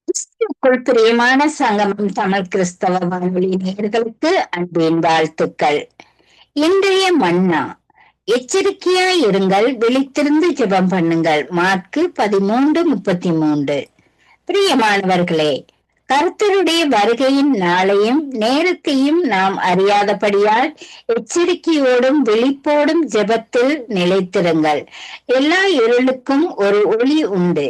கிறிஸ்துவுக்குள் பிரியமான சங்கமம் தமிழ் கிறிஸ்தவ வானொலி நேயர்களுக்கு அன்பின் வாழ்த்துக்கள். இன்றைய மன்னா எச்சரிக்கையாய் இருங்கள், விழித்திருந்து ஜெபம் பண்ணுங்கள். மாற்கு 13:33. பிரியமானவர்களே, கர்த்தருடைய வருகையின் நாளையும் நேரத்தையும் நாம் அறியாதபடியால் எச்சரிக்கையோடும் விழிப்போடும் ஜெபத்தில் நிலைத்திருங்கள். எல்லா இருளுக்கும் ஒரு ஒளி உண்டு.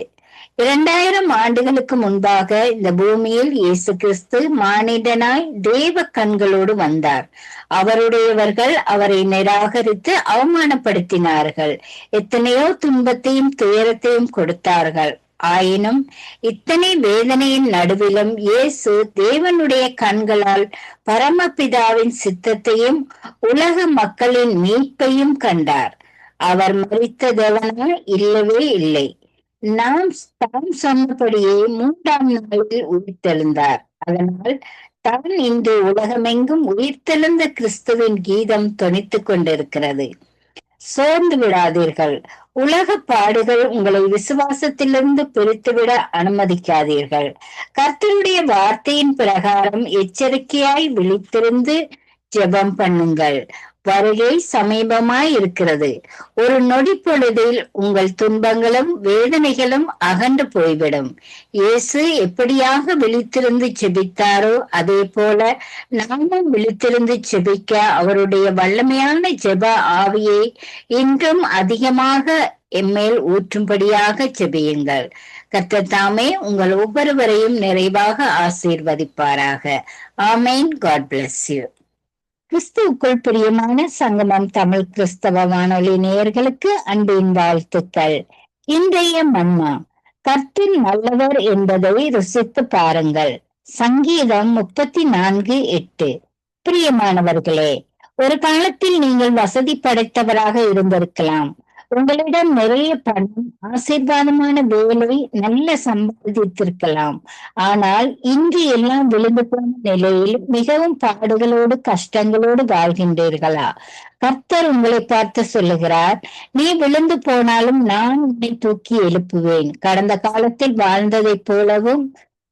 2000 ஆண்டுகளுக்கு முன்பாக இந்த பூமியில் இயேசு கிறிஸ்து மானிடனாய் தேவ கண்களோடு வந்தார். அவருடையவர்கள் அவரை நிராகரித்து அவமானப்படுத்தினார்கள். எத்தனையோ துன்பத்தையும் துயரத்தையும் கொடுத்தார்கள். ஆயினும் இத்தனை வேதனையின் நடுவிலும் இயேசு தேவனுடைய கண்களால் பரமபிதாவின் சித்தத்தையும் உலக மக்களின் மீட்பையும் கண்டார். அவர் மரித்த தேவனா இல்லவே இல்லை. நாம் தாம் சொன்னபடியே 3ஆம் நாளில் உயிர்த்தெழுந்தார். அதனால் தான் இன்று உலகமெங்கும் உயிர்த்தெழுந்த கிறிஸ்துவின் கீதம் தொனித்துக் கொண்டிருக்கிறது. சோர்ந்து விடாதீர்கள். உலக பாடுகள் உங்களை விசுவாசத்திலிருந்து பிரித்துவிட அனுமதிக்காதீர்கள். கர்த்தருடைய வார்த்தையின் பிரகாரம் எச்சரிக்கையாய் விழித்திருந்து ஜெபம் பண்ணுங்கள். வருகை சமீபமாய் இருக்கிறது. ஒரு நொடி பொழுதில் உங்கள் துன்பங்களும் வேதனைகளும் அகன்று போய்விடும். இயேசு எப்படியாக விழித்திருந்து ஜெபித்தாரோ அதே போல நாமும் விழித்திருந்து ஜெபிக்க அவருடைய வல்லமையான ஜெப ஆவியை இன்றும் அதிகமாக எம்மேல் ஊற்றும்படியாக ஜெபியுங்கள். கர்த்தர் தாமே உங்கள் ஒவ்வொருவரையும் நிறைவாக ஆசீர்வதிப்பாராக. ஆமேன். God bless you. கிறிஸ்துவுக்குள் பிரியமான சங்கமம் தமிழ் கிறிஸ்தவ வானொலி நேயர்களுக்கு அன்பின் வாழ்த்துக்கள். இன்றைய மன்னா கர்த்தர் நல்லவர் என்பதை ருசித்து பாருங்கள். சங்கீதம் 34:8. பிரியமானவர்களே, ஒரு காலத்தில் நீங்கள் வசதி படைத்தவராக இருந்திருக்கலாம். உங்களிடம் நிறைய பணம், ஆசீர்வாதமான வேலை, நல்ல சம்பாதித்திருக்கலாம். ஆனால் இன்று எல்லாம் விழுந்து போன நிலையில் மிகவும் பாடுகளோடு கஷ்டங்களோடு வாழ்கின்றீர்களா? கர்த்தர் உங்களை பார்த்து சொல்லுகிறார், நீ விழுந்து போனாலும் நான் உன்னை தூக்கி எழுப்புவேன். கடந்த காலத்தில் வாழ்ந்ததைப் போலவும்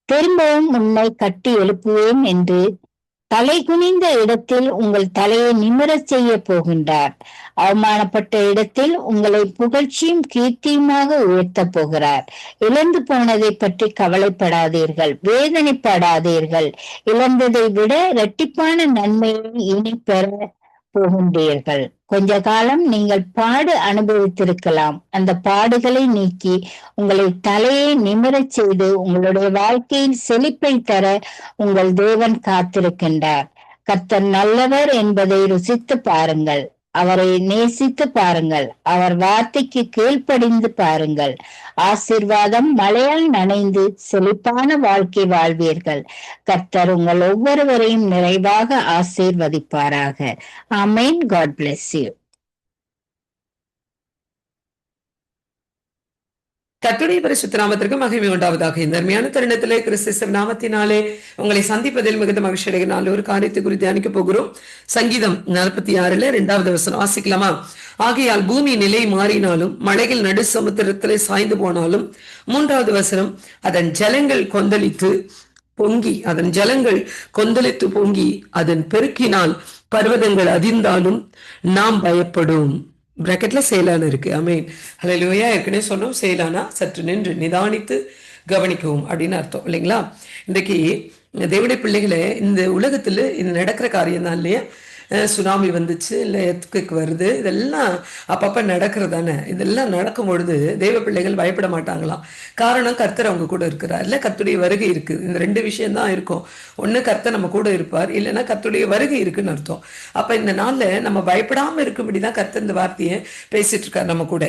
திரும்பவும் உன்னை கட்டி எழுப்புவேன் என்று தலை குனிந்த இடத்தில் உங்கள் தலையை நிமிரச் செய்ய போகின்றார். அவமானப்பட்ட இடத்தில் உங்களை புகழ்ச்சியும் கீர்த்தியுமாக உயர்த்தப் போகிறார். இழந்து போனதை பற்றி கவலைப்படாதீர்கள், வேதனைப்படாதீர்கள். இழந்ததை விட இரட்டிப்பான நன்மையை இனி பெற போகின்றீர்கள். கொஞ்ச காலம் நீங்கள் பாடு அனுபவித்திருக்கலாம். அந்த பாடுகளை நீக்கி உங்களை தலையை நிமிரச் செய்து உங்களுடைய வாழ்க்கையில் செழிப்பை தர உங்கள் தேவன் காத்திருக்கின்றார். கர்த்தர் நல்லவர் என்பதை ருசித்து பாருங்கள். அவரை நேசித்து பாருங்கள். அவர் வார்த்தைக்கு கீழ்ப்படிந்து பாருங்கள். ஆசீர்வாதம் மழையால் நனைந்து செழிப்பான வாழ்க்கை வாழ்வீர்கள். கர்த்தர் உங்கள் ஒவ்வொருவரையும் நிறைவாக ஆசீர்வதிப்பாராக. ஆமென். God bless you. கர்த்தருடைய பரிசுத்த நாமத்திற்கு மகிமை உண்டாவதாக. இந்த அருமையான தருணத்திலே கிறிஸ்து நாமத்தினாலே உங்களை சந்திப்பதில் மிகுந்த மகிழ்ச்சி அடைகிறனால ஒரு காரியத்தை குறித்து தியானிக்க போகிறோம். சங்கீதம் 46 2வது வசனம் வாசிக்கலாமா? ஆகையால் பூமி நிலை மாறினாலும் மலைகள் நடு சமுத்திரத்திலே சாய்ந்து போனாலும், 3வது வசனம், அதன் ஜலங்கள் கொந்தளித்து பொங்கி அதன் பெருக்கினால் பர்வதங்கள் அதிர்ந்தாலும் நாம் பயப்படும். பிராக்கெட்ல செயலான இருக்கு. ஆமென். ஹல்லேலூயா. ஏற்கனவே சொன்னோம், செயலானா சற்று நின்று நிதானித்து கவனிக்கவும் அப்படின்னு அர்த்தம் இல்லைங்களா? இன்றைக்கு தேவனுடைய பிள்ளைகளே, இந்த உலகத்துல இது நடக்கிற காரியம் தான் இல்லையா? சுனாமி வந்துச்சு, இல்லை எர்த்குவேக் வருது, இதெல்லாம் அப்பப்போ நடக்கிறதானே. இதெல்லாம் நடக்கும் பொழுது தெய்வ பிள்ளைகள் பயப்பட மாட்டாங்களாம். காரணம், கர்த்தர் அவங்க கூட இருக்கிறார், இல்லை கர்த்தருடைய வருகை இருக்குது. இந்த 2 விஷயம்தான் இருக்கும். ஒன்று கர்த்தர் நம்ம கூட இருப்பார், இல்லைன்னா கர்த்தருடைய வருகை இருக்குன்னு அர்த்தம். அப்போ இந்த நாளில் நம்ம பயப்படாமல் இருக்கும்படி தான் கர்த்தர் இந்த வார்த்தையை பேசிட்டு இருக்கார் நம்ம கூட.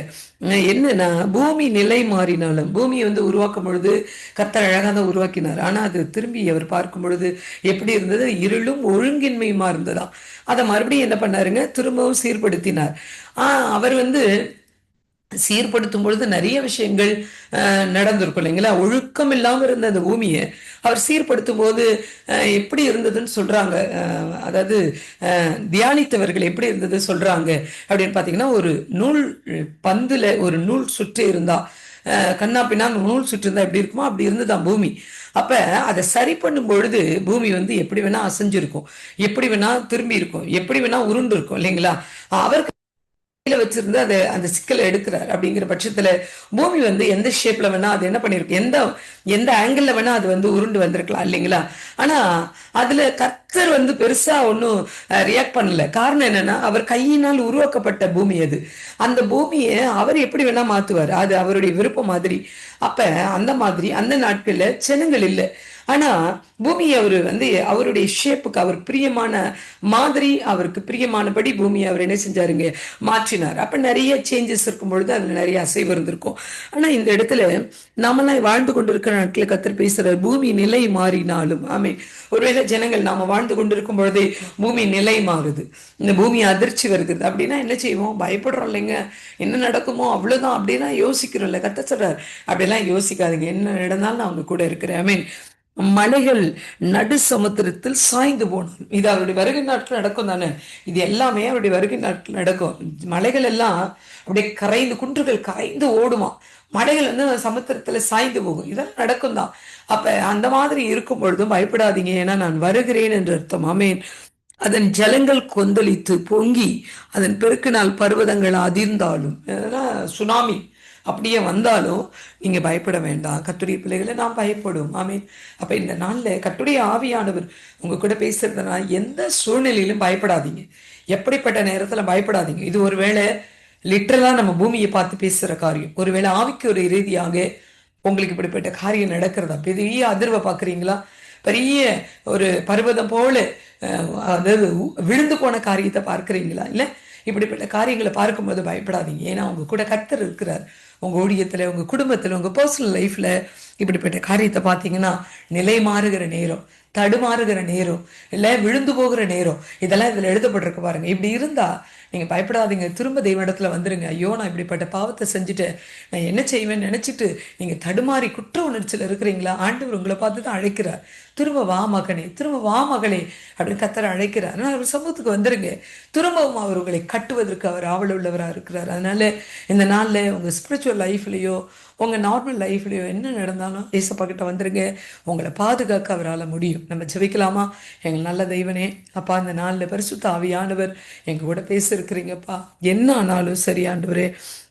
என்னன்னா, பூமி நிலை மாறினாலும், பூமியை உருவாக்கும் பொழுது கர்த்தர் அழகாக தான் உருவாக்கினார். ஆனால் அது திரும்பி அவர் பார்க்கும் பொழுது எப்படி இருந்தது? இருளும் ஒழுங்கின்மையுமா இருந்ததா. அதை மறுபடியும் என்ன பண்ணாருங்க? திரும்பவும் சீர்படுத்தினார். அவர் சீர்படுத்தும் பொழுது நிறைய விஷயங்கள் நடந்திருக்கும் இல்லைங்களா? ஒழுக்கம் இல்லாம இருந்த அந்த பூமியை அவர் சீர்படுத்தும் போது எப்படி இருந்ததுன்னு சொல்றாங்க. அதாவது தியானித்தவர்கள் எப்படி இருந்தது சொல்றாங்க அப்படின்னு பாத்தீங்கன்னா, ஒரு நூல் பந்துல ஒரு நூல் சுற்றி இருந்தா, கண்ணா பின்னா நூல் சுற்றி இருந்தா எப்படி இருக்குமோ அப்படி இருந்துதான் பூமி. அப்ப அதை சரி பண்ணும் பொழுது பூமி வந்து எப்படி வேணா அசைஞ்சிருக்கும், எப்படி வேணா திரும்பி இருக்கும், எப்படி வேணா உருண்டு இருக்கும் இல்லைங்களா? அவர் வச்சிருந்து அதை அந்த சிக்கலை எடுக்கிறார். அப்படிங்கிற பட்சத்துல பூமி வந்து எந்த ஷேப்ல வேணா அது என்ன பண்ணிருக்கு, எந்த எந்த ஆங்கிள் வேணா அது வந்து உருண்டு வந்திருக்கலாம் இல்லைங்களா? ஆனா அதுல கர்த்தர் வந்து பெருசா ஒன்னும் ரியாக்ட் பண்ணல. காரணம் என்னன்னா, அவர் கையினால் உருவாக்கப்பட்ட பூமி அது. அந்த பூமியை அவர் எப்படி வேணா மாத்துவார், அது அவருடைய விருப்பம் மாதிரி. அப்ப அந்த மாதிரி அந்த நாட்கள்ல ஜனங்கள் இல்லை. ஆனா பூமியை அவர் வந்து அவருடைய ஷேப்புக்கு, அவர் பிரியமான மாதிரி, அவருக்கு பிரியமானபடி பூமியை அவர் என்ன செஞ்சாருங்க, மாற்றினார். அப்ப நிறைய சேஞ்சஸ் இருக்கும் பொழுது அதுல நிறைய அசைவு இருந்திருக்கும். ஆனா இந்த இடத்துல நாமெல்லாம் வாழ்ந்து கொண்டிருக்கிற நாட்கள் கத்தர் பேசுறார், பூமி நிலை மாறினாலும். ஆமே, ஒருவேளை ஜனங்கள் நாம வாழ்ந்து கொண்டிருக்கும் பொழுதே பூமி நிலை மாறுது, இந்த பூமி அதிர்ச்சி வருகிறது அப்படின்னா என்ன செய்வோம்? பயப்படுறோம் இல்லைங்க, என்ன நடக்குமோ அவ்வளவுதான் அப்படின்னா யோசிக்கிறோம்ல. கத்த சொல்றார், அப்படியெல்லாம் யோசிக்காதீங்க, என்ன நடந்தாலும் நான் அவங்க கூட இருக்கிறேன். ஐ மீன், மலைகள் நடு சமுத்திரத்தில் சாய்ந்து போனாலும், இது அவருடைய வருகை நாட்கள் நடக்கும் தானே. இது எல்லாமே அவருடைய வருகை நாட்கள் நடக்கும். மலைகள் எல்லாம் அப்படியே கரைந்து, குன்றுகள் கரைந்து ஓடுமா, மலைகள் வந்து சமுத்திரத்துல சாய்ந்து போகும், இதெல்லாம் நடக்கும் தான். அப்ப அந்த மாதிரி இருக்கும் பொழுதும் பயப்படாதீங்க, ஏன்னா நான் வருகிறேன் என்று அர்த்தம். ஆமேன். அதன் ஜலங்கள் கொந்தளித்து பொங்கி அதன் பெருக்கினால் பர்வதங்கள் அதிர்ந்தாலும், சுனாமி அப்படியே வந்தாலும் நீங்க பயப்பட வேண்டாம். கர்த்தருடைய பிள்ளைகளை நாம் பயப்படும். ஆமீன். அப்ப இந்த நாள்ல கர்த்தருடைய ஆவியானவர் உங்க கூட பேசுறதுனா எந்த சூழ்நிலையிலும் பயப்படாதீங்க, எப்படிப்பட்ட நேரத்துல பயப்படாதீங்க. இது ஒருவேளை லிட்டரலா நம்ம பூமியை பார்த்து பேசுற காரியம், ஒருவேளை ஆவிக்கு ஒரு ரீதியாக உங்களுக்கு இப்படிப்பட்ட காரியம் நடக்கிறதா, பெரிய அதிர்வை பாக்குறீங்களா, பெரிய ஒரு பர்வதம் போல அதாவது விழுந்து போன காரியத்தை பார்க்கிறீங்களா, இல்ல இப்படிப்பட்ட காரியங்களை பார்க்கும்போது பயப்படாதீங்க. ஏன்னா உங்க கூட கர்த்தர் இருக்கிறார். உங்க ஊழியத்துல, உங்க குடும்பத்துல, உங்க பர்சனல் லைஃப்ல இப்படிப்பட்ட காரியத்தை பார்த்தீங்கன்னா, நிலை மாறுகிற நேரம், தடுமாறுகிற நேரம், இல்ல விழுந்து போகிற நேரம், இதெல்லாம் இதுல எழுதப்பட்டிருக்கு பாருங்க. இப்படி இருந்தா நீங்க பயப்படாதீங்க, திரும்ப தெய்வ இடத்துல வந்துருங்க. ஐயோ, நான் இப்படிப்பட்ட பாவத்தை செஞ்சுட்டேன், நான் என்ன செய்வேன்னு நினைச்சிட்டு நீங்க தடுமாறி குற்ற உணர்ச்சியில இருக்கிறீங்களா, ஆண்டவர் உங்களை பார்த்து தான் அழைக்கிறார். திரும்ப வா மகனே, திரும்ப வா மகளே அப்படின்னு கத்தரை அழைக்கிறார். ஆனால் அவர் சமூகத்துக்கு வந்துருங்க. திரும்பவும் அவர் உங்களை கட்டுவதற்கு அவர் ஆவல் உள்ளவராக இருக்கிறார். அதனால இந்த நாள்ல உங்க ஸ்பிரிச்சுவல் லைஃப்லயோ உங்க நார்மல் லைஃப்லயோ என்ன நடந்தாலும் ஏசப்பா கிட்ட வந்துருங்க, உங்களை பாதுகாக்க அவரால் முடியும். நம்ம ஜெபிக்கலாமா? எங்கள் நல்ல தெய்வனே, அப்பா, இந்த நாளில் பரிசுத்த ஆவியானவர் எங்க கூட பேசியிருக்கிறீங்கப்பா. என்ன ஆனாலும் சரி ஆண்டவரே,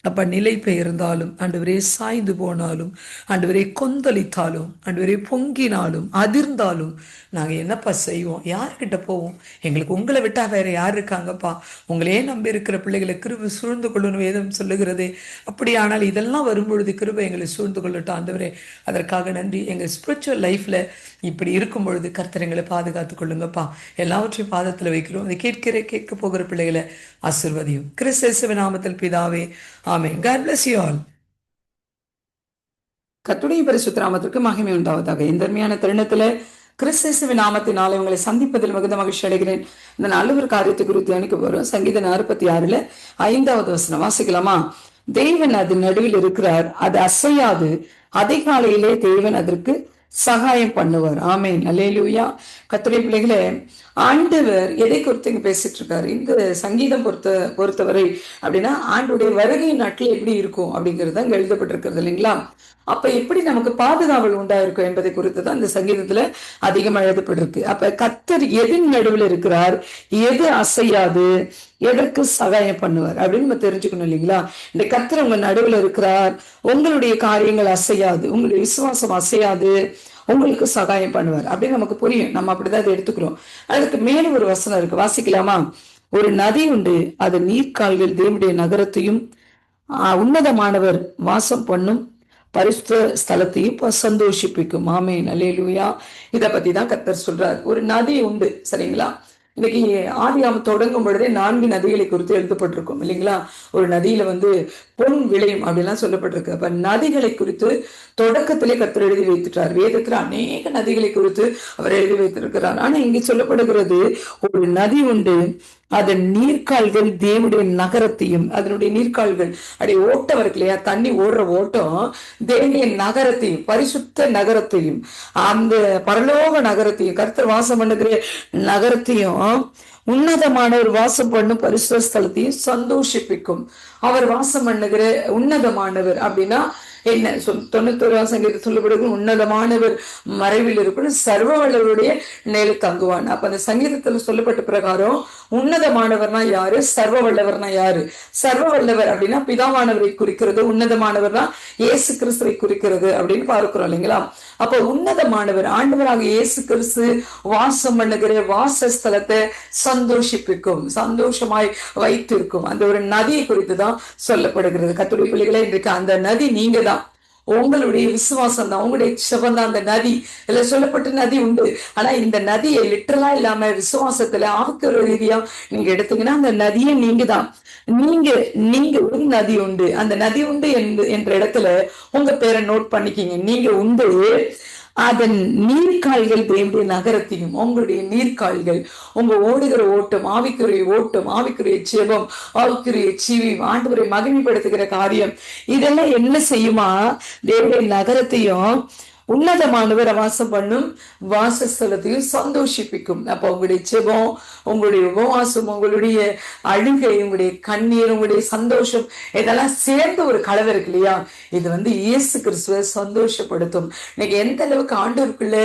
அப்பா, நிலை பெயர்ந்தாலும் ஆண்டவரே, சாய்ந்து போனாலும் ஆண்டவரே, கொந்தளித்தாலும் ஆண்டவரே, பொங்கினாலும் அதிர்ந்தாலும் நாங்கள் என்னப்பா செய்வோம்? யார்கிட்ட போவோம்? எங்களுக்கு உங்களை விட்டா வேற யார் இருக்காங்கப்பா? உங்களே நம்பி இருக்கிற பிள்ளைகளை கிருபை சூழ்ந்து கொள்ளணும் வேதம் சொல்லுகிறதே. அப்படியானால் இதெல்லாம் வரும்பொழுது கிருபை எங்களை சூழ்ந்து கொள்ளட்டும் ஆண்டவரே. அதற்காக நன்றி. எங்கள் ஸ்பிரிச்சுவல் லைஃப்ல இப்படி இருக்கும் பொழுது கர்த்தர் எங்களை பாதுகாத்து கொள்ளுங்கப்பா. எல்லாவற்றையும் பாதத்தில் வைக்கிறோம். அதை கேட்க போகிற பிள்ளைகளை ஆசீர்வதியும். கிறிஸ்து நாமத்தில் பிதாவே, ஆமென். God bless you all. கர்த்தருடைய பரிசுத்த நாமத்திற்கு மகிமை உண்டாவதாக. இந்த அருமையான தருணத்துல கிறிஸ்து நாமத்தினாலே உங்களை சந்திப்பதில் மிகுந்த மகிழ்ச்சி அடைகிறேன். இந்த நல்ல ஒரு காரியத்தை குறித்து அனுப்ப போறோம். சங்கீதம் 46 5வது வசனம் வாசிக்கலாமா? தேவன் அது நடுவில் இருக்கிறார், அது அசையாது, அதிகாலையிலே தேவன் அதற்கு சகாயம் பண்ணுவார். ஆமேன். அல்லேலூயா. கர்த்தருடைய பிள்ளைகளே, ஆண்டவர் எதை குறித்து இங்க பேசிட்டு இருக்காரு? இந்த சங்கீதம் பொறுத்தவரை அப்படின்னா, ஆண்டுடைய வருகை நாட்கள் எப்படி இருக்கும் அப்படிங்கிறது அங்க எழுதப்பட்டிருக்கிறது இல்லைங்களா? அப்ப எப்படி நமக்கு பாதுகாவல் உண்டாயிருக்கும் என்பதை குறித்து தான் இந்த சங்கீதத்துல அதிகமா எழுதப்பட்டிருக்கு. அப்ப கர்த்தர் எதின் நடுவில் இருக்கிறார், எது அசையாது, எதற்கு சகாயம் பண்ணுவார் அப்படின்னு நம்ம தெரிஞ்சுக்கணும் இல்லைங்களா? இந்த கர்த்தர் உங்க நடுவில் இருக்கிறார், உங்களுடைய காரியங்கள் அசையாது, உங்களுடைய விசுவாசம் அசையாது, உங்களுக்கு சகாயம் பண்ணுவார் அப்படின்னு நமக்கு புரியும். நம்ம அப்படிதான் அதை எடுத்துக்கிறோம். அதுக்கு மேல ஒரு வசனம் இருக்கு, வாசிக்கலாமா? ஒரு நதி உண்டு, அது நீர்க்கால்கள் தேவனுடைய நகரத்தையும் உன்னதமானவர் வாசம் பண்ணும் பரிசுத்த ஸ்தலத்தையும் சந்தோஷிப்பிக்கும். ஆமேன். அல்லேலூயா. இதை பத்தி தான் கர்த்தர் சொல்றார். ஒரு நதி உண்டு, சரிங்களா? இன்னைக்கு ஆதியாமம் தொடங்கும் பொழுதே 4 நதிகளை குறித்து எழுதப்பட்டிருக்கும் இல்லைங்களா? ஒரு நதியில பொன் விளையும் அப்படிலாம் சொல்லப்பட்டிருக்கு. அப்ப நதிகளை குறித்து தொடக்கத்திலே கர்த்தர் எழுதி வைத்துட்டார். வேதத்துல அநேக நதிகளை குறித்து அவர் எழுதி வைத்திருக்கிறார். ஆனா இங்க சொல்லப்படுகிறது, ஒரு நதி உண்டு, அதன் நீர்க்கால்கள் தேவனுடைய நகரத்தையும், அதனுடைய நீர்க்கால்கள் அப்படி ஓட்டம் இருக்கு இல்லையா, தண்ணி ஓடுற ஓட்டம் தேவனுடைய நகரத்தையும், பரிசுத்த நகரத்தையும், அந்த பரலோக நகரத்தையும், கர்த்தர் வாசம் பண்ணுகிற நகரத்தையும், உன்னதமானவர் வாசம் பண்ணும் பரிசுத்த ஸ்தலத்தையும் சந்தோஷிப்பிக்கும். அவர் வாசம் பண்ணுகிற உன்னதமானவர் அப்படின்னா என்ன? 91 சங்கீதத்தில் சொல்லப்படுகிற உன்னதமானவர் மறைவில் இருக்கணும், சர்வ வல்லவருடைய நிழலில் தங்குவான். அப்ப அந்த சங்கீதத்துல சொல்லப்பட்ட பிரகாரம் உன்னதமானவர்னா யாரு, சர்வ வல்லவர்னா யாரு? சர்வ வல்லவர் அப்படின்னா பிதாவானவரை குறிக்கிறது, உன்னதமானவர்னா இயேசு கிறிஸ்துவை குறிக்கிறது அப்படின்னு பார்க்கிறோம் இல்லைங்களா? அப்ப உன்னதமானவர் ஆண்டவராக இயேசு கிறிஸ்து வாசம் பண்ணுகிற வாசஸ்தலத்தை சந்தோஷிப்பிக்கும், சந்தோஷமாய் வைத்திருக்கும். அந்த ஒரு நதியை குறித்து தான் சொல்லப்படுகிறது. கர்த்தருடைய பிள்ளைகளே, இன்றைக்கு அந்த நதி நீங்க தான். உங்களுடைய விசுவாசம் தான், உங்களுடைய செபம் தான் அந்த நதி. இதுல சொல்லப்பட்ட நதி உண்டு. ஆனா இந்த நதியை லிட்டரலா இல்லாம விசுவாசத்துல ஆவிக்குரிய ரீதியா நீங்க எடுத்தீங்கன்னா அந்த நதியே நீங்க தான். நீங்க நீங்க ஒரு நதி உண்டு. அந்த நதி உண்டு என்ற இடத்துல உங்க பேரை நோட் பண்ணிக்கிங்க. நீங்க உண்டு, அதன் நீர்க்கால்கள் தேவனுடைய நகரத்தையும். உங்களுடைய நீர்க்கால்கள், உங்க ஓடுகிற ஓட்டம், ஆவிக்குரிய ஓட்டம், ஆவிக்குரிய ஜெபம், ஆவிக்குரிய ஜீவியம், ஆண்டவரை மகிமைப்படுத்துகிற காரியம், இதெல்லாம் என்ன செய்யுமா? தேவனுடைய நகரத்தையும் உன்னதமானவர் வாசம் பண்ணும் வாசஸ்தலத்தையும் சந்தோஷிப்பிக்கும். அப்ப உங்களுடைய ஜெபம், உங்களுடைய உபவாசம், உங்களுடைய அழுகை, உங்களுடைய கண்ணீர், உங்களுடைய சந்தோஷம், இதெல்லாம் சேர்ந்து ஒரு கலவை இருக்கு இல்லையா? இது இயேசு கிறிஸ்துவை சந்தோஷப்படுத்தும். இன்னைக்கு எந்த அளவுக்கு ஆண்டவருக்குள்ள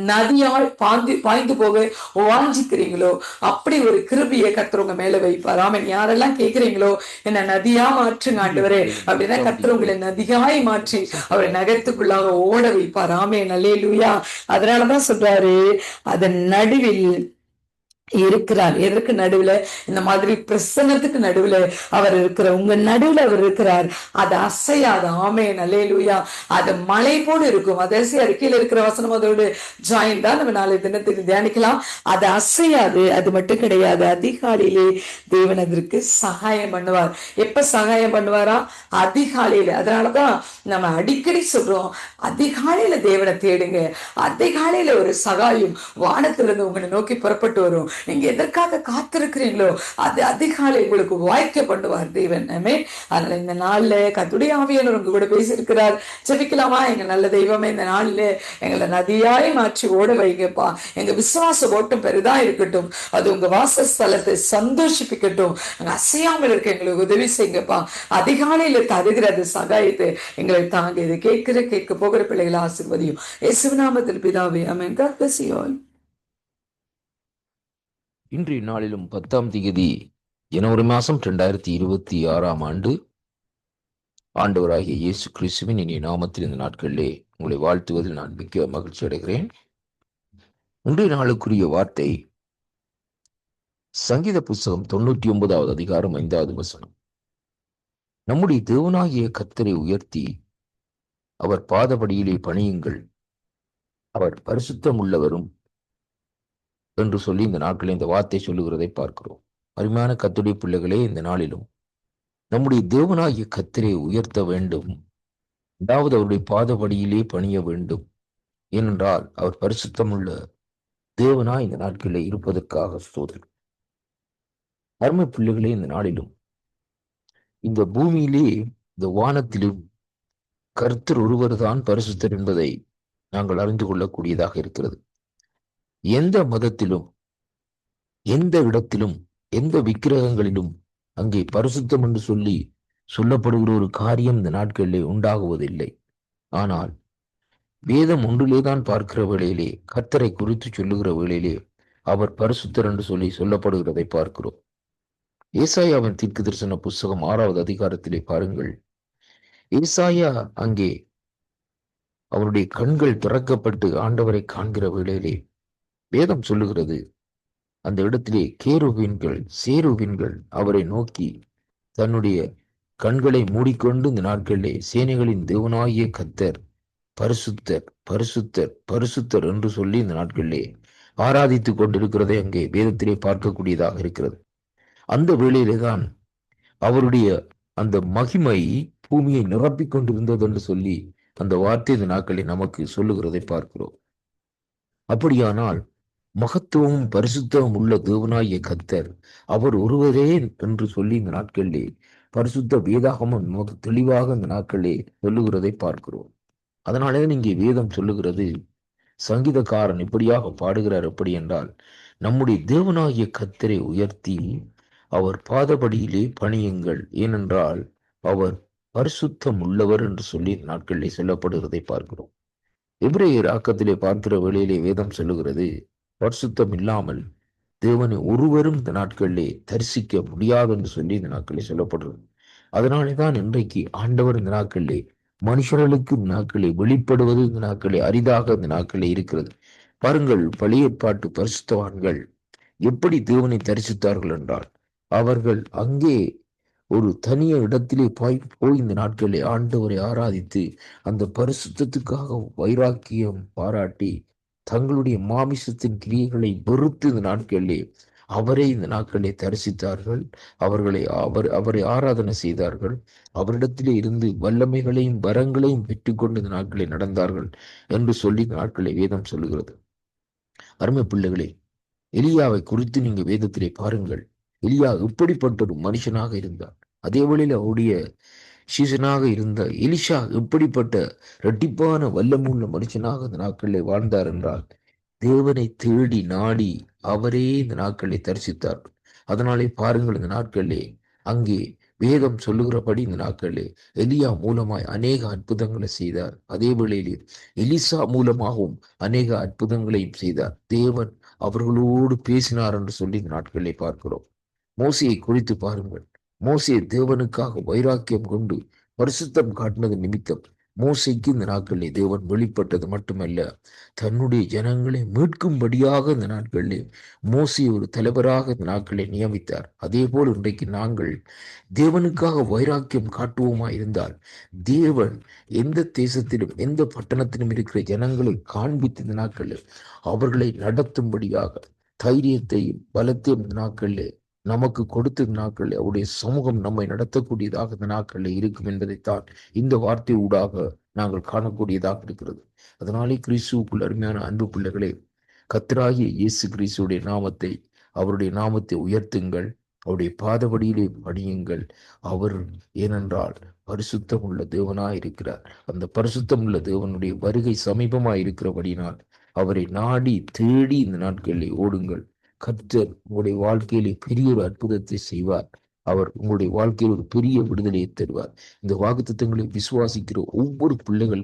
நதியால் பாய்ந்து போக வாஞ்சிக்கிறீங்களோ அப்படி ஒரு கிருபியை கர்த்தர் உங்க மேல வைப்பார். ஆமென். யாரெல்லாம் கேட்கிறீங்களோ என்ன நதியா மாற்றுங்க ஆண்டவரே அப்படின்னா கர்த்தர் உங்களை நதியாய் மாற்றி அவரை நகரத்துக்குள்ளாக ஓட வைப்பார். ஆமென். அல்லேலூயா. அதனாலதான் சொல்றாரு, அதன் நடுவில் இருக்கிறார். எதற்கு நடுவுல? இந்த மாதிரி பிரசன்னத்துக்கு நடுவுல அவர் இருக்கிறார். உங்க நடுவுல அவர் இருக்கிறார். அது அசையாது. ஆமென். அல்லேலூயா. அது மலை போல இருக்கும். அது அசையாது. கீழே இருக்கிற வசனம் அதோடு ஜாயின் தான். நம்ம நாளை தினத்துக்கு தியானிக்கலாம். அது அசையாது. அது மட்டும் கிடையாது, அதிகாலையிலே தேவன் அதற்கு சகாயம் பண்ணுவார். எப்ப சகாயம் பண்ணுவாரா? அதிகாலையில. அதனாலதான் நம்ம அடிக்கடி சொல்றோம், அதிகாலையில தேவனை தேடுங்க. அதிகாலையில ஒரு சகாயம் வானத்திலிருந்து உங்களை நோக்கி புறப்பட்டு வரும். நீங்க எதற்காக காத்திருக்கிறீங்களோ அது அதிகாலை உங்களுக்கு வாய்க்க பண்ணுவார் தேவன். அதனால இந்த நாள்ல கர்த்தருடைய ஆவியானவர் உங்க கூட பேசியிருக்கிறார். ஜெபிக்கலாமா? எங்க நல்ல தெய்வமே, இந்த நாள்ல எங்களை நதியாய் மாற்றி ஓட வைங்கப்பா. எங்க விசுவாச ஓட்டம் பெரிதா இருக்கட்டும். அது உங்க வாசஸ்தலத்தை சந்தோஷிப்பிக்கட்டும். அசையாமல் இருக்க எங்களுக்கு உதவி செய்யுங்கப்பா. அதிகாலையில தருகிற அது சகாயத்தை எங்களை தாங்க. இதை கேட்க போகிற பிள்ளைகளை ஆசீர்வதியும். இயேசுவின் நாமத்தில் பிதாவே, ஆமென். God bless you all. இன்றைய நாளிலும் 10ஆம் தேதி ஜனவரி மாதம் 2026 ஆண்டவராகிய இயேசு கிறிஸ்துவின் இனிய நாமத்தில் இந்த நாட்களிலே உங்களை வாழ்த்துவதில் நான் மிக்க மகிழ்ச்சி அடைகிறேன். இன்றைய நாளுக்குரிய வார்த்தை சங்கீத புஸ்தகம் 99வது அதிகாரம் 5வது வசனம். நம்முடைய தேவனாகிய கர்த்தரை உயர்த்தி அவர் பாதபடியிலே பணியுங்கள், அவர் பரிசுத்தம் உள்ளவரும் என்று சொல்லி இந்த நாட்களில் இந்த வார்த்தை சொல்லுகிறதை பார்க்கிறோம். அருமையான கர்த்தருடைய பிள்ளைகளே, இந்த நாளிலும் நம்முடைய தேவனாகிய கர்த்தரை உயர்த்த வேண்டும். அதாவது அவருடைய பாதபடியிலே பணிய வேண்டும். ஏனென்றால் அவர் பரிசுத்தமுள்ள தேவனாய் இந்த நாட்களில் இருப்பதற்காக ஸ்தோத்திரம். அருமை பிள்ளைகளே, இந்த நாளிலும் இந்த பூமியிலே இந்த வானத்திலும் கர்த்தர் ஒருவர் தான் பரிசுத்தர் என்பதை நாங்கள் அறிந்து கொள்ளக்கூடியதாக இருக்கிறது. எந்த மதத்திலும், எந்த இடத்திலும், எந்த விக்கிரகங்களிலும் அங்கே பரிசுத்தம் என்று சொல்லி சொல்லப்படுகிற ஒரு காரியம் இந்த நாட்களிலே உண்டாகுவதில்லை. ஆனால் வேதம் ஒன்றிலேதான் பார்க்கிற வேளையிலே, கர்த்தரை குறித்து சொல்லுகிற வேளையிலே அவர் பரிசுத்தர் என்று சொல்லி சொல்லப்படுகிறதை பார்க்கிறோம். ஏசாயாவின் தீர்க்க தரிசன புஸ்தகம் 6வது அதிகாரத்திலே பாருங்கள். ஏசாயா அங்கே அவருடைய கண்கள் திறக்கப்பட்டு ஆண்டவரை காண்கிற வேளையிலே வேதம் சொல்லுகிறது, அந்த இடத்திலே கேருபீன்கள், சேருபீன்கள் அவரை நோக்கி தன்னுடைய கண்களை மூடிக்கொண்டு இந்த நாட்களிலே சேனைகளின் தேவனாகிய கர்த்தர் பரிசுத்தர், பரிசுத்தர், பரிசுத்தர் என்று சொல்லி இந்த நாட்களிலே ஆராதித்துக் கொண்டிருக்கிறதை அங்கே வேதத்திலே பார்க்கக்கூடியதாக இருக்கிறது. அந்த வேளையிலே தான் அவருடைய அந்த மகிமை பூமியை நிரப்பிக் கொண்டிருந்தது என்று சொல்லி அந்த வார்த்தை இந்த நாட்களில் நமக்கு சொல்லுகிறதை பார்க்கிறோம். அப்படியானால் மகத்துவமும் பரிசுத்தமும் உள்ள தேவனாகிய கர்த்தர் அவர் ஒருவரே என்று சொல்லி இந்த நாட்களிலே பரிசுத்த வேதாகமம் நமக்கு தெளிவாக இந்த நாட்களிலே சொல்லுகிறதை பார்க்கிறோம். அதனாலே இங்கே வேதம் சொல்லுகிறது, சங்கீதக்காரன் இப்படியாக பாடுகிறார். எப்படி என்றால், நம்முடைய தேவனாகிய கர்த்தரை உயர்த்தி அவர் பாதபடியிலே பணியுங்கள், ஏனென்றால் அவர் பரிசுத்தம் உள்ளவர் என்று சொல்லி நாட்களிலே சொல்லப்படுகிறதை பார்க்கிறோம். எபிரேயர் ஆக்கத்திலே பார்க்கிற வேளையிலே வேதம் சொல்லுகிறது, பரிசுத்தம் இல்லாமல் தேவனை ஒருவரும் இந்த நாட்களிலே தரிசிக்க முடியாது என்று சொல்லி இந்த நாட்களிலே சொல்லப்படுறது. அதனாலே தான் இன்றைக்கு ஆண்டவர் இந்த நாட்களிலே மனுஷர்களுக்கு இந்த நாட்களை வெளிப்படுவது இந்த நாட்களே அரிதாக இந்த நாட்களே இருக்கிறது. பாருங்கள், பழைய ஏற்பாட்டு பரிசுத்தவான்கள் எப்படி தேவனை தரிசித்தார்கள் என்றால், அவர்கள் அங்கே ஒரு தனிய இடத்திலே போய் இந்த நாட்களிலே ஆண்டவரை ஆராதித்து அந்த பரிசுத்தத்துக்காக வைராக்கியம் பாராட்டி தங்களுடைய மாமிசத்தின் கிரியைகளை வெறுத்து இந்த நாட்களிலே அவரை இந்த நாட்களிலே தரிசித்தார்கள். அவரை ஆராதனை செய்தார்கள். அவரிடத்திலே இருந்து வல்லமைகளையும் வரங்களையும் பெற்றுக்கொண்டு இந்த நாட்களை நடந்தார்கள் என்று சொல்லி இந்த நாட்களை வேதம் சொல்லுகிறது. அருமை பிள்ளைகளே, எலியாவை குறித்து நீங்க வேதத்திலே பாருங்கள். எலியா எப்படிப்பட்ட ஒரு மனுஷனாக இருந்தார். அதே வழியில் அவருடைய சீசனாக இருந்த எலிஷா எப்படிப்பட்ட இரட்டிப்பான வல்லமுள்ள மனுஷனாக இந்த நாட்களிலே வாழ்ந்தார் என்றால், தேவனை தேடி நாடி அவரே இந்த நாட்களை தரிசித்தார். அதனாலே பாருங்கள், இந்த நாட்களிலே அங்கே வேதம் சொல்லுகிறபடி இந்த நாட்களிலே எலியா மூலமாய் அநேக அற்புதங்களை செய்தார். அதே வேளையிலே எலிசா மூலமாகவும் அநேக அற்புதங்களையும் செய்தார். தேவன் அவர்களோடு பேசினார் என்று சொல்லி இந்த நாட்களிலே பார்க்கிறோம். மோசையை குறித்து பாருங்கள். மோசே தேவனுக்காக வைராக்கியம் கொண்டு பரிசுத்தம் காட்டினது நிமித்தம் மோசைக்கு இந்த நாட்களிலே தேவன் வெளிப்பட்டது மட்டுமல்ல, தன்னுடைய ஜனங்களை மீட்கும்படியாக இந்த நாட்களிலே மோசே ஒரு தலைவராக இந்த நாட்களை நியமித்தார். அதே போல் இன்றைக்கு நாங்கள் தேவனுக்காக வைராக்கியம் காட்டுவோமா இருந்தால், தேவன் எந்த தேசத்திலும் எந்த பட்டணத்திலும் இருக்கிற ஜனங்களை காண்பித்து இந்த நாட்களில் அவர்களை நடத்தும்படியாக தைரியத்தையும் பலத்தையும் இந்த நாட்களிலே நமக்கு கொடுத்த நாட்களில் அவருடைய சமூகம் நம்மை நடத்தக்கூடியதாக இந்த நாட்களில் இருக்கும் என்பதைத்தான் இந்த வார்த்தை ஊடாக நாங்கள் காணக்கூடியதாக இருக்கிறது. அதனாலே கிறிஸ்துவுக்குள் அருமையான அன்பு பிள்ளைகளே, கர்த்தராகிய இயேசு கிறிஸ்துடைய நாமத்தை, அவருடைய நாமத்தை உயர்த்துங்கள், அவருடைய பாதபடியிலே பணியுங்கள். அவர் ஏனென்றால் பரிசுத்தம் உள்ள தேவனாய் இருக்கிறார். அந்த பரிசுத்தம் உள்ள தேவனுடைய வருகை சமீபமாய் இருக்கிறபடினால் அவரை நாடி தேடி இந்த நாட்களிலே ஓடுங்கள். கர்த்தர் உங்களுடைய வாழ்க்கையிலே பெரிய ஒரு அற்புதத்தை செய்வார். அவர் உங்களுடைய வாழ்க்கையில் ஒரு பெரிய விடுதலையை தருவார். இந்த வாக்குத்தத்தங்களை விசுவாசிக்கிற ஒவ்வொரு பிள்ளைகள்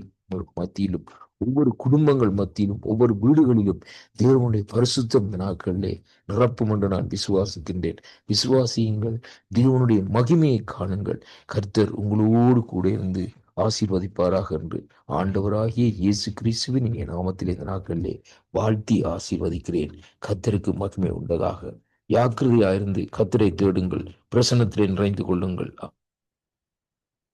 மத்தியிலும், ஒவ்வொரு குடும்பங்கள் மத்தியிலும், ஒவ்வொரு வீடுகளிலும் தேவனுடைய பரிசுத்தம் இந்த நாட்களிலே நிரப்பும் என்று நான் விசுவாசிக்கின்றேன். விசுவாசியுங்கள், தேவனுடைய மகிமையை காணுங்கள். கர்த்தர் உங்களோடு கூட இருந்து ஆசீர்வதிப்பாராக என்று ஆண்டவராகிய இயேசு கிறிஸ்துவின் இனிய நாமத்திலே இந்த நாட்களிலே வாழ்த்தி ஆசீர்வதிக்கிறேன். கர்த்தருக்கு மகிமை உண்டதாக. ஜாக்கிரதையாயிருந்து கர்த்தரை தேடுங்கள், பிரசன்னத்திலே நிறைந்து கொள்ளுங்கள்.